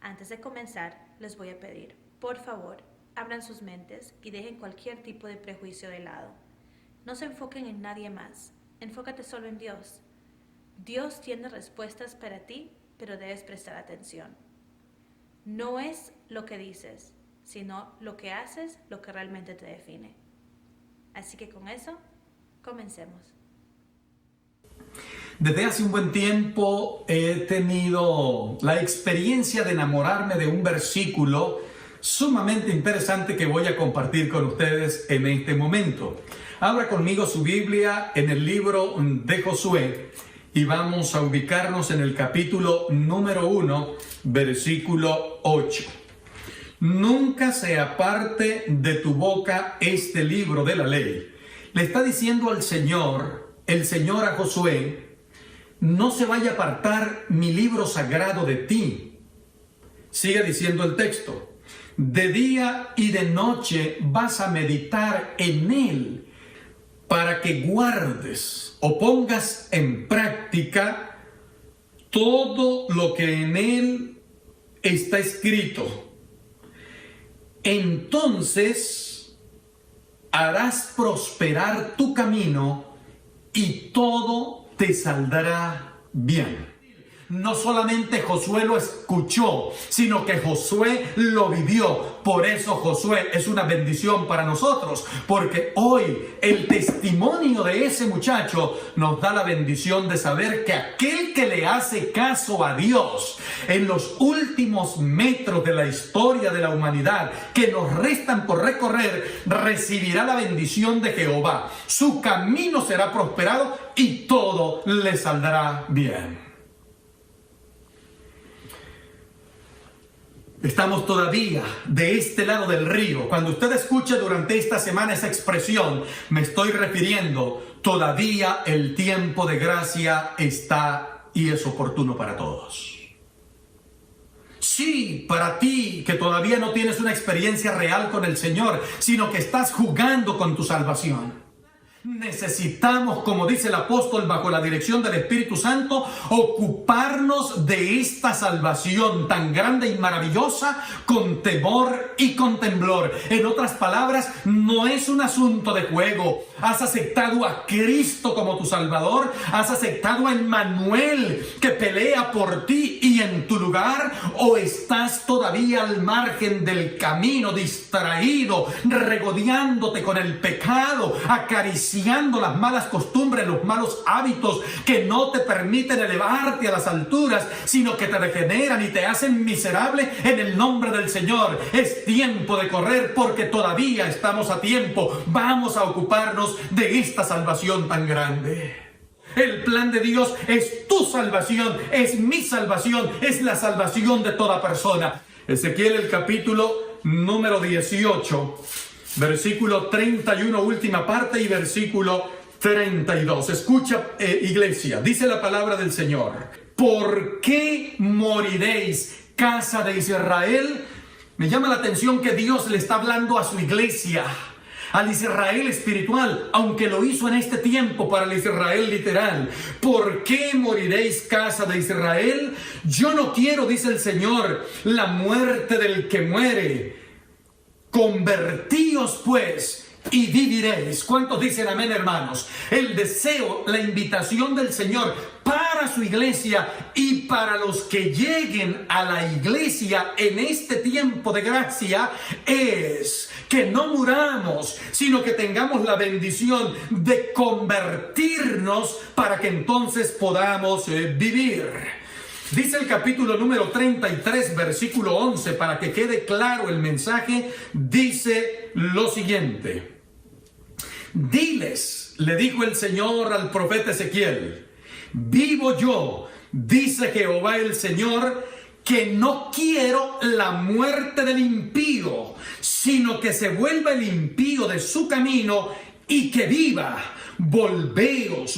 Antes de comenzar, les voy a pedir, por favor, abran sus mentes y dejen cualquier tipo de prejuicio de lado. No se enfoquen en nadie más, enfócate solo en Dios. Dios tiene respuestas para ti, pero debes prestar atención. No es lo que dices, sino lo que haces lo que realmente te define. Así que con eso, comencemos. Desde hace un buen tiempo he tenido la experiencia de enamorarme de un versículo sumamente interesante que voy a compartir con ustedes en este momento. Abra conmigo su Biblia en el libro de Josué y vamos a ubicarnos en el capítulo número 1, versículo 8. Nunca se aparte de tu boca este libro de la ley. Le está diciendo al Señor, el Señor a Josué, no se vaya a apartar mi libro sagrado de ti. Sigue diciendo el texto. De día y de noche vas a meditar en él para que guardes o pongas en práctica todo lo que en él está escrito. Entonces harás prosperar tu camino y todo te saldrá bien. No solamente Josué lo escuchó, sino que Josué lo vivió. Por eso Josué es una bendición para nosotros, porque hoy el testimonio de ese muchacho nos da la bendición de saber que aquel que le hace caso a Dios en los últimos metros de la historia de la humanidad que nos restan por recorrer, recibirá la bendición de Jehová. Su camino será prosperado y todo le saldrá bien. Estamos todavía de este lado del río. Cuando usted escuche durante esta semana esa expresión, me estoy refiriendo, todavía el tiempo de gracia está y es oportuno para todos. Sí, para ti que todavía no tienes una experiencia real con el Señor, sino que estás jugando con tu salvación. Necesitamos, como dice el apóstol, bajo la dirección del Espíritu Santo, ocuparnos de esta salvación tan grande y maravillosa con temor y con temblor. En otras palabras, no es un asunto de juego. Has aceptado a Cristo como tu Salvador, has aceptado a Emmanuel que pelea por ti y en tu lugar, o estás todavía al margen del camino, distraído, regodeándote con el pecado, acariciando las malas costumbres, los malos hábitos que no te permiten elevarte a las alturas, sino que te degeneran y te hacen miserable. En el nombre del Señor es tiempo de correr, porque todavía estamos a tiempo. Vamos a ocuparnos de esta salvación tan grande. El plan de Dios es tu salvación, es mi salvación, es la salvación de toda persona. Ezequiel, el capítulo número 18, versículo 31, última parte, y versículo 32. Escucha, iglesia, dice la palabra del Señor. ¿Por qué moriréis, casa de Israel? Me llama la atención que Dios le está hablando a su iglesia, al Israel espiritual, aunque lo hizo en este tiempo para el Israel literal. ¿Por qué moriréis, casa de Israel? Yo no quiero, dice el Señor, la muerte del que muere. Convertíos pues y viviréis. ¿Cuántos dicen amén, hermanos? El deseo, la invitación del Señor para su iglesia y para los que lleguen a la iglesia en este tiempo de gracia es que no muramos, sino que tengamos la bendición de convertirnos para que entonces podamos vivir. Dice el capítulo número 33, versículo 11, para que quede claro el mensaje, dice lo siguiente. Diles, le dijo el Señor al profeta Ezequiel, vivo yo, dice Jehová el Señor, que no quiero la muerte del impío, sino que se vuelva el impío de su camino y que viva. volveos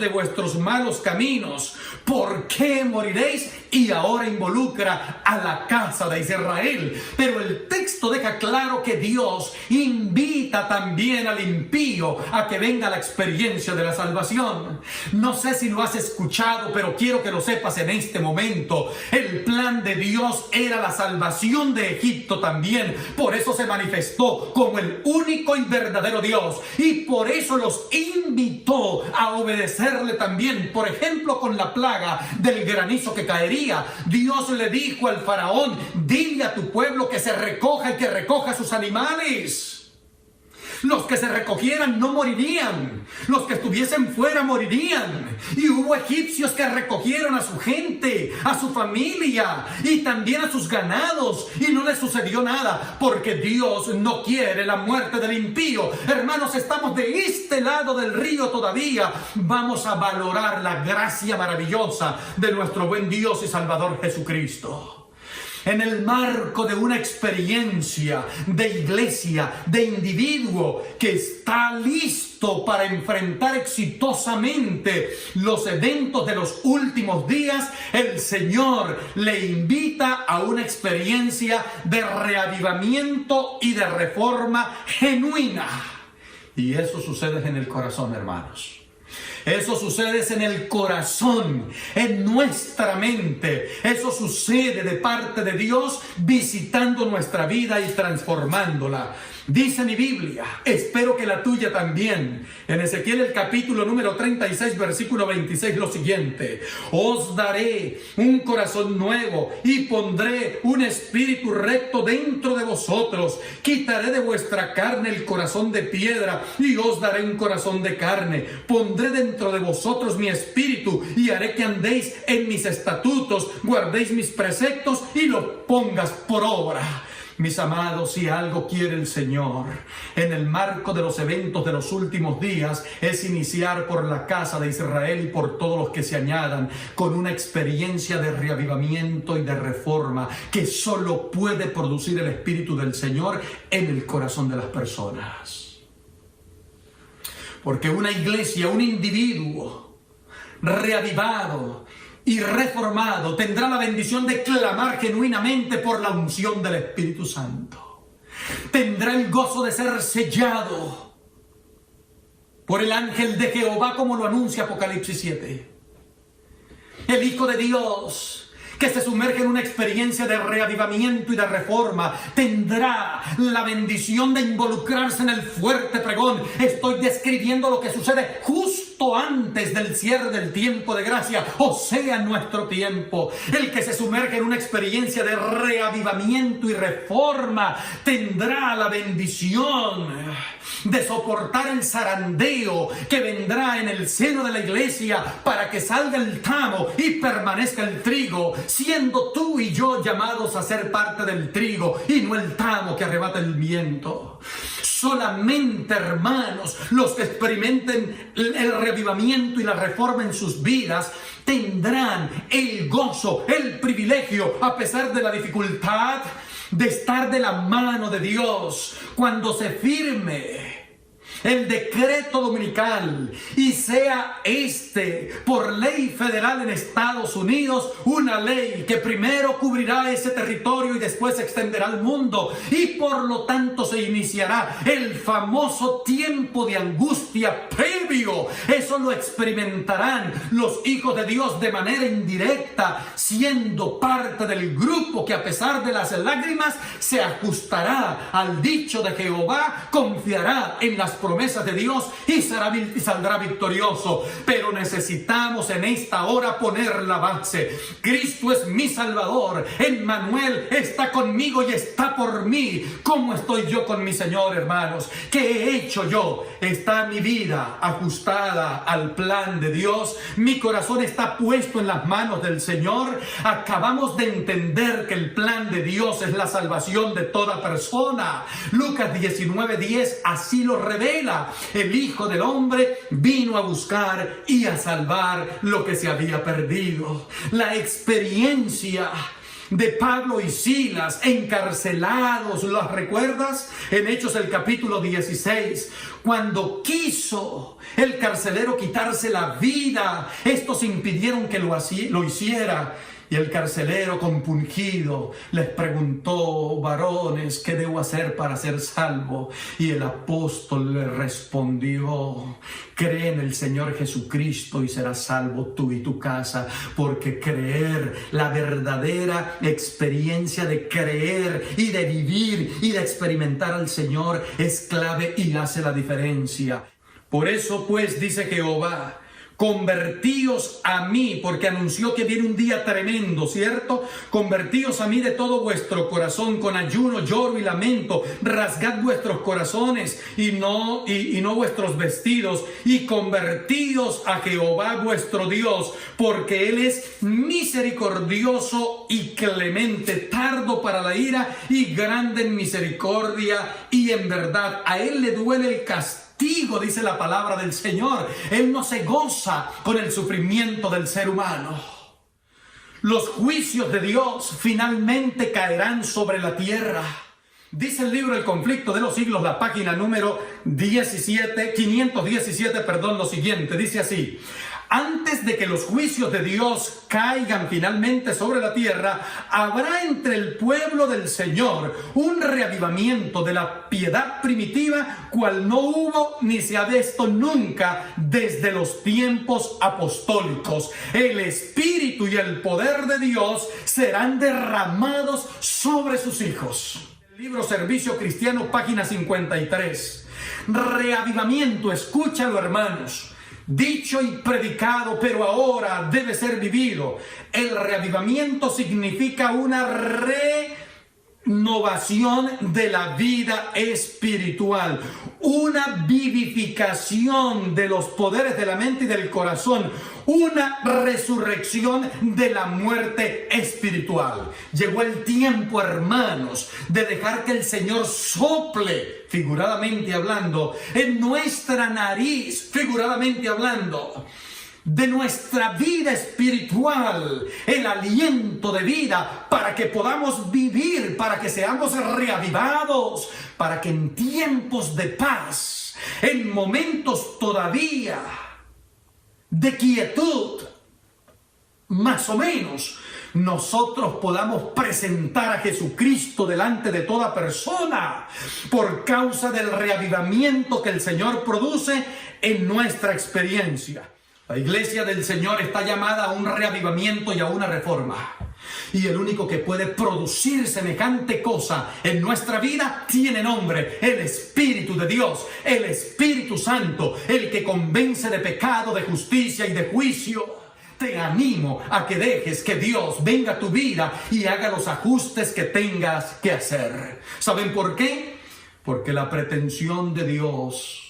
de vuestros malos caminos. ¿Por qué moriréis? Y ahora involucra a la casa de Israel. Pero el texto deja claro que Dios invita también al impío a que venga la experiencia de la salvación. No sé si lo has escuchado, pero quiero que lo sepas en este momento. El plan de Dios era la salvación de Egipto también. Por eso se manifestó como el único y verdadero Dios. Y por eso los invitó a obedecerle también. Por ejemplo, con la plaga del granizo que caería. Dios le dijo al faraón: dile a tu pueblo que se recoja y que recoja sus animales. Los que se recogieran no morirían. Los que estuviesen fuera morirían. Y hubo egipcios que recogieron a su gente, a su familia y también a sus ganados. Y no les sucedió nada, porque Dios no quiere la muerte del impío. Hermanos, estamos de este lado del río todavía. Vamos a valorar la gracia maravillosa de nuestro buen Dios y Salvador Jesucristo. En el marco de una experiencia de iglesia, de individuo que está listo para enfrentar exitosamente los eventos de los últimos días, el Señor le invita a una experiencia de reavivamiento y de reforma genuina. Y eso sucede en el corazón, hermanos. Eso sucede en el corazón, en nuestra mente. Eso sucede de parte de Dios visitando nuestra vida y transformándola. Dice mi Biblia, espero que la tuya también, en Ezequiel el capítulo número 36, versículo 26, lo siguiente: os daré un corazón nuevo y pondré un espíritu recto dentro de vosotros. Quitaré de vuestra carne el corazón de piedra y os daré un corazón de carne. Pondré dentro de vosotros mi espíritu y haré que andéis en mis estatutos, guardéis mis preceptos y los pongas por obra. Mis amados, si algo quiere el Señor en el marco de los eventos de los últimos días, es iniciar por la casa de Israel y por todos los que se añadan con una experiencia de reavivamiento y de reforma que solo puede producir el Espíritu del Señor en el corazón de las personas. Porque una iglesia, un individuo reavivado y reformado tendrá la bendición de clamar genuinamente por la unción del Espíritu Santo. Tendrá el gozo de ser sellado por el ángel de Jehová, como lo anuncia Apocalipsis 7. El Hijo de Dios, que se sumerge en una experiencia de reavivamiento y de reforma, tendrá la bendición de involucrarse en el fuerte pregón. Estoy describiendo lo que sucede justo antes del cierre del tiempo de gracia, o sea, nuestro tiempo. El que se sumerge en una experiencia de reavivamiento y reforma tendrá la bendición de soportar el zarandeo que vendrá en el seno de la iglesia para que salga el tamo y permanezca el trigo, siendo tú y yo llamados a ser parte del trigo y no el tamo que arrebata el viento. Solamente, hermanos, los que experimenten el reavivamiento y la reforma en sus vidas tendrán el gozo, el privilegio, a pesar de la dificultad, de estar de la mano de Dios cuando se firme el decreto dominical y sea por ley federal en Estados Unidos, una ley que primero cubrirá ese territorio y después se extenderá al mundo, y por lo tanto se iniciará el famoso tiempo de angustia previo. Eso lo experimentarán los hijos de Dios de manera indirecta, siendo parte del grupo que, a pesar de las lágrimas, se ajustará al dicho de Jehová, confiará en las promesas de Dios y saldrá victorioso. Pero necesitamos en esta hora poner la base. Cristo es mi Salvador. Emmanuel está conmigo y está por mí. ¿Cómo estoy yo con mi Señor, hermanos? ¿Qué he hecho yo? ¿Está mi vida ajustada al plan de Dios? ¿Mi corazón está puesto en las manos del Señor? Acabamos de entender que el plan de Dios es la salvación de toda persona. Lucas 19:10 así lo revela. El Hijo del Hombre vino a buscar y a salvar lo que se había perdido. La experiencia de Pablo y Silas encarcelados, ¿los recuerdas? En Hechos el capítulo 16, cuando quiso el carcelero quitarse la vida, estos impidieron que lo hiciera. Y el carcelero, compungido, les preguntó: varones, ¿qué debo hacer para ser salvo? Y el apóstol le respondió: cree en el Señor Jesucristo y serás salvo tú y tu casa. Porque creer, la verdadera experiencia de creer y de vivir y de experimentar al Señor es clave y hace la diferencia. Por eso pues dice Jehová: convertíos a mí, porque anunció que viene un día tremendo, ¿cierto? Convertíos a mí de todo vuestro corazón, con ayuno, lloro y lamento. Rasgad vuestros corazones y no vuestros vestidos, y convertíos a Jehová vuestro Dios, porque Él es misericordioso y clemente, tardo para la ira y grande en misericordia y en verdad. A Él le duele el castigo, dice la palabra del Señor. Él no se goza con el sufrimiento del ser humano. Los juicios de Dios finalmente caerán sobre la tierra. Dice el libro El conflicto de los siglos, la página número 517, lo siguiente, dice así: antes de que los juicios de Dios caigan finalmente sobre la tierra, habrá entre el pueblo del Señor un reavivamiento de la piedad primitiva, cual no hubo ni se ha visto nunca desde los tiempos apostólicos. El Espíritu y el poder de Dios serán derramados sobre sus hijos. El libro Servicio Cristiano, página 53. Reavivamiento, escúchalo, hermanos. Dicho y predicado, pero ahora debe ser vivido. El reavivamiento significa una renovación de la vida espiritual, una vivificación de los poderes de la mente y del corazón, una resurrección de la muerte espiritual. Llegó el tiempo, hermanos, de dejar que el Señor sople, figuradamente hablando, en nuestra nariz, figuradamente hablando, de nuestra vida espiritual, el aliento de vida, para que podamos vivir, para que seamos reavivados, para que en tiempos de paz, en momentos todavía de quietud, más o menos, nosotros podamos presentar a Jesucristo delante de toda persona por causa del reavivamiento que el Señor produce en nuestra experiencia. La iglesia del Señor está llamada a un reavivamiento y a una reforma. Y el único que puede producir semejante cosa en nuestra vida tiene nombre: el Espíritu de Dios, el Espíritu Santo, el que convence de pecado, de justicia y de juicio. Te animo a que dejes que Dios venga a tu vida y haga los ajustes que tengas que hacer. ¿Saben por qué? Porque la pretensión de Dios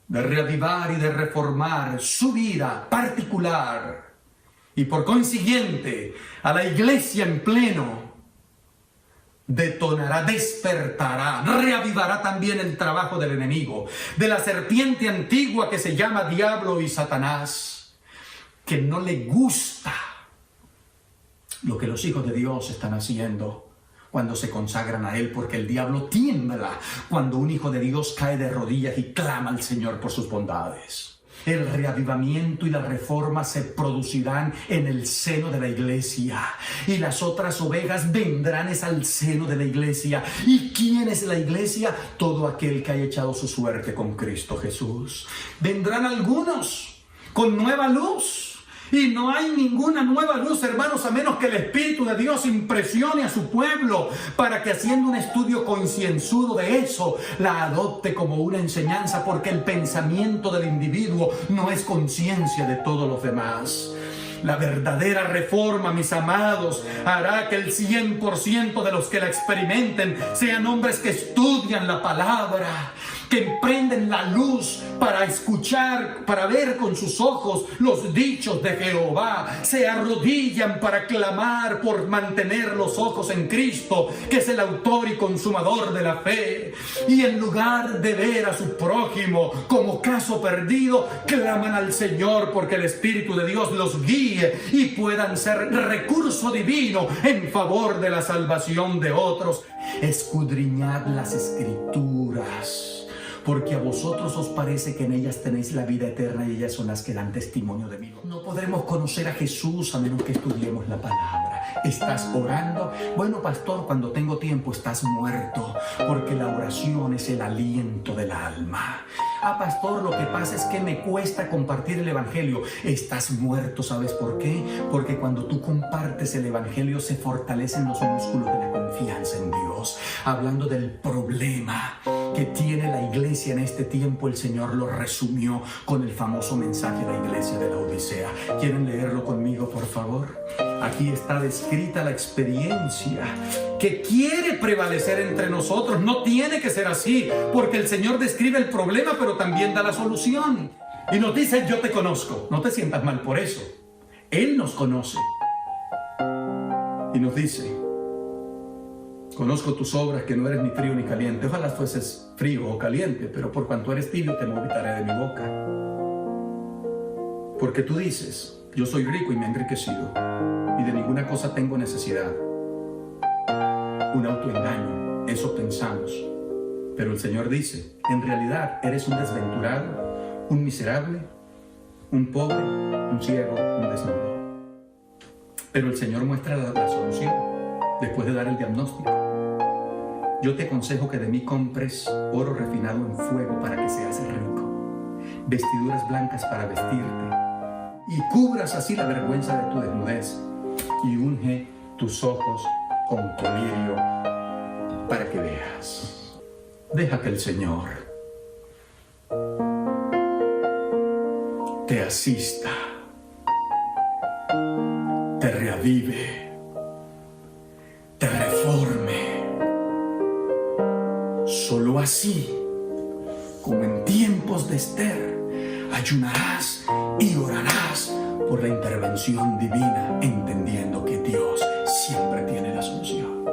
de reavivar y de reformar su vida particular, y por consiguiente a la iglesia en pleno, detonará, despertará, reavivará también el trabajo del enemigo, de la serpiente antigua que se llama diablo y Satanás, que no le gusta lo que los hijos de Dios están haciendo cuando se consagran a Él, porque el diablo tiembla cuando un hijo de Dios cae de rodillas y clama al Señor por sus bondades. El reavivamiento y la reforma se producirán en el seno de la iglesia, y las otras ovejas vendrán al seno de la iglesia. ¿Y quién es la iglesia? Todo aquel que haya echado su suerte con Cristo Jesús. Vendrán algunos con nueva luz. Y no hay ninguna nueva luz, hermanos, a menos que el Espíritu de Dios impresione a su pueblo para que, haciendo un estudio concienzudo de eso, la adopte como una enseñanza, porque el pensamiento del individuo no es conciencia de todos los demás. La verdadera reforma, mis amados, hará que el 100% de los que la experimenten sean hombres que estudian la palabra, que emprenden la luz para escuchar, para ver con sus ojos los dichos de Jehová, se arrodillan para clamar por mantener los ojos en Cristo, que es el autor y consumador de la fe, y en lugar de ver a su prójimo como caso perdido, claman al Señor porque el Espíritu de Dios los guíe y puedan ser recurso divino en favor de la salvación de otros. Escudriñad las Escrituras, porque a vosotros os parece que en ellas tenéis la vida eterna y ellas son las que dan testimonio de mí. No podremos conocer a Jesús a menos que estudiemos la palabra. ¿Estás orando? Bueno, pastor, cuando tengo tiempo. Estás muerto, porque la oración es el aliento del alma. Ah, pastor, lo que pasa es que me cuesta compartir el evangelio. Estás muerto, ¿sabes por qué? Porque cuando tú compartes el evangelio se fortalecen los músculos de la confianza en Dios. Hablando del problema que tiene la iglesia en este tiempo, el Señor lo resumió con el famoso mensaje de la iglesia de la Odisea. ¿Quieren leerlo conmigo, por favor? Aquí está descrita la experiencia que quiere prevalecer entre nosotros. No tiene que ser así, porque el Señor describe el problema, pero también da la solución. Y nos dice: yo te conozco. No te sientas mal por eso. Él nos conoce. Y nos dice: conozco tus obras, que no eres ni frío ni caliente. Ojalá fueses frío o caliente, pero por cuanto eres tibio te vomitaré de mi boca. Porque tú dices: yo soy rico y me he enriquecido, y de ninguna cosa tengo necesidad. Un autoengaño, eso pensamos. Pero el Señor dice: en realidad eres un desventurado, un miserable, un pobre, un ciego, un desnudo. Pero el Señor muestra la solución después de dar el diagnóstico. Yo te aconsejo que de mí compres oro refinado en fuego para que seas rico, vestiduras blancas para vestirte, y cubras así la vergüenza de tu desnudez, y unge tus ojos con colirio para que veas. Deja que el Señor te asista, te reavive, te reforme. Solo así, como en tiempos de Esther, ayunarás y orarás por la intervención divina, entendiendo que Dios siempre tiene la solución.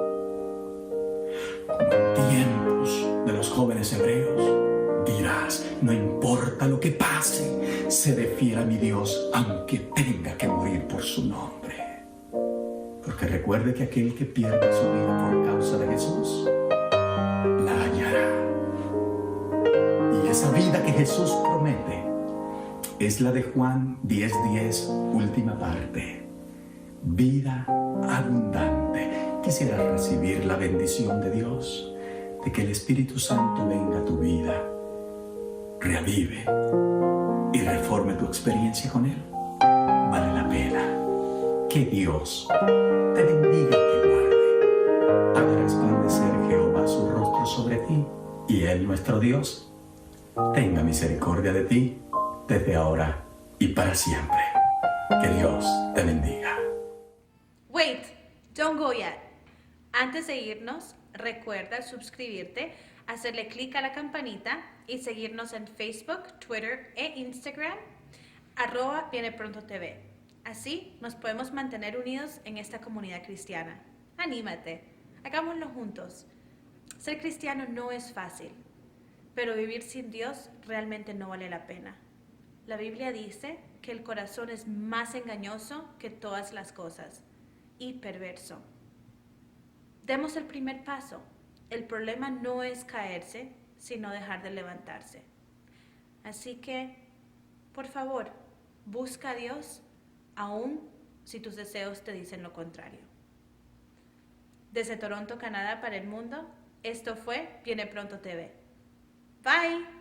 Como en tiempos de los jóvenes hebreos, dirás: no importa lo que pase, seré fiel a mi Dios, aunque tenga que morir por su nombre. Porque recuerde que aquel que pierda su vida por causa de Jesús, la hallará. Y esa vida que Jesús promete es la de Juan 10:10, última parte. Vida abundante. Quisieras recibir la bendición de Dios, de que el Espíritu Santo venga a tu vida, reavive y reforme tu experiencia con Él. Vale la pena. Que Dios te bendiga y te guarde. Haga resplandecer Jehová su rostro sobre ti, y Él, nuestro Dios, tenga misericordia de ti desde ahora y para siempre. Que Dios te bendiga. Wait, don't go yet. Antes de irnos, recuerda suscribirte, hacerle clic a la campanita y seguirnos en Facebook, Twitter e Instagram, @vieneprontotv. Así nos podemos mantener unidos en esta comunidad cristiana. Anímate, hagámoslo juntos. Ser cristiano no es fácil, pero vivir sin Dios realmente no vale la pena. La Biblia dice que el corazón es más engañoso que todas las cosas y perverso. Demos el primer paso. El problema no es caerse, sino dejar de levantarse. Así que, por favor, busca a Dios, aun si tus deseos te dicen lo contrario. Desde Toronto, Canadá, para el mundo, esto fue Viene Pronto TV. Bye.